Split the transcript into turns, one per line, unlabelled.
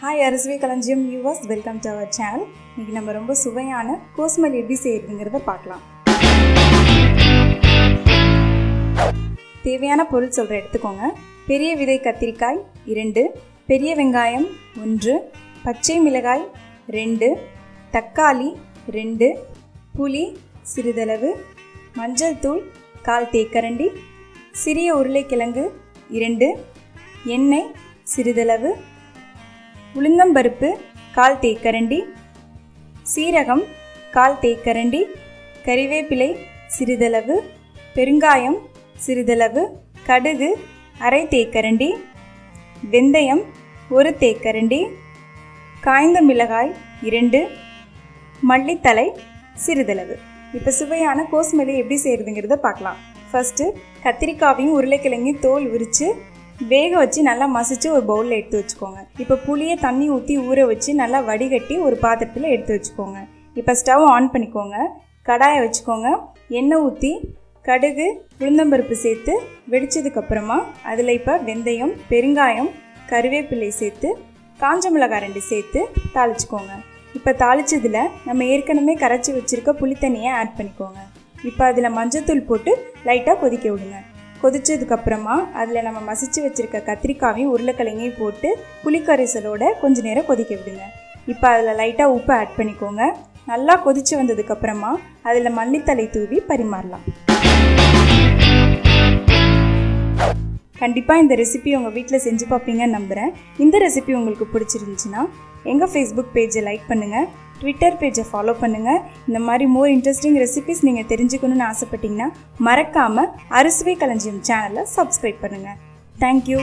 Hi Arusuvai Kalanjiyam viewers, welcome to our channel. இன்றைக்கி நம்ம ரொம்ப சுவையான கோஸ்மல் எப்படி செய்யறதுங்கிறத பார்க்கலாம். தேவையான பொருள் சொல்கிற எடுத்துக்கோங்க. பெரிய விதை கத்திரிக்காய் 2, பெரிய வெங்காயம் 1, பச்சை மிளகாய் 2, தக்காளி 2, புளி சிறிதளவு, மஞ்சள் தூள் 1/4 தேக்கரண்டி, சிறிய உருளைக்கிழங்கு 2, எண்ணெய் சிறிதளவு, உளுந்தம்பருப்பு 1/4 தேக்கரண்டி, சீரகம் 1/4 தேக்கரண்டி, கறிவேப்பிலை சிறிதளவு, பெருங்காயம் சிறிதளவு, கடுகு 1/2 தேக்கரண்டி, வெந்தயம் 1 தேக்கரண்டி, காய்ந்த மிளகாய் 2, மல்லித்தலை சிறிதளவு. இப்போ சுவையான கோஸ்மெலி எப்படி செய்கிறதுங்கிறத பார்க்கலாம். ஃபஸ்ட்டு கத்திரிக்காவையும் உருளைக்கிழங்கையும் தோல் உரித்து வேக வச்சு நல்லா மசிச்சு ஒரு பவுலில் எடுத்து வச்சுக்கோங்க. இப்போ புளியை தண்ணி ஊற்றி ஊற வச்சு நல்லா வடிகட்டி ஒரு பாத்திரத்தில் எடுத்து வச்சுக்கோங்க. இப்போ ஸ்டவ் ஆன் பண்ணிக்கோங்க. கடாயை வச்சுக்கோங்க. எண்ணெய் ஊற்றி கடுகு உளுந்தம்பருப்பு சேர்த்து வெடித்ததுக்கப்புறமா அதில் இப்போ வெந்தயம், பெருங்காயம், கறிவேப்பிலை சேர்த்து காஞ்ச மிளகாய் 2 சேர்த்து தாளிச்சுக்கோங்க. இப்போ தாளிச்சதில் நம்ம ஏற்கனவே கரைச்சி வச்சுருக்க புளித்தண்ணியை ஆட் பண்ணிக்கோங்க. இப்போ அதில் மஞ்சத்தூள் போட்டு லைட்டாக கொதிக்க விடுங்க. கொதிச்சதுக்கப்புறமா அதில் நம்ம மசிச்சு வச்சுருக்க கத்திரிக்காவையும் உருளைக்கிழங்கையும் போட்டு புளிக்கரைசலோட கொஞ்சம் நேரம் கொதிக்க விடுங்க. இப்போ அதில் லைட்டாக உப்பு ஆட் பண்ணிக்கோங்க. நல்லா கொதிச்சு வந்ததுக்கப்புறமா அதில் மல்லித்தலை தூவி பரிமாறலாம். கண்டிப்பாக இந்த ரெசிபி உங்கள் வீட்டில் செஞ்சு பார்ப்பீங்கன்னு நம்புகிறேன். இந்த ரெசிபி உங்களுக்கு பிடிச்சிருந்துச்சுன்னா எங்கள் ஃபேஸ்புக் பேஜை லைக் பண்ணுங்கள், ட்விட்டர் பேஜை ஃபாலோ பண்ணுங்கள். இந்த மாதிரி மோர் இன்ட்ரெஸ்டிங் ரெசிபிஸ் நீங்கள் தெரிஞ்சுக்கணுன்னு ஆசைப்பட்டீங்கன்னா மறக்காமல் அரிசுவை களஞ்சியம் சேனலை சப்ஸ்கிரைப் பண்ணுங்கள். தேங்க்யூ.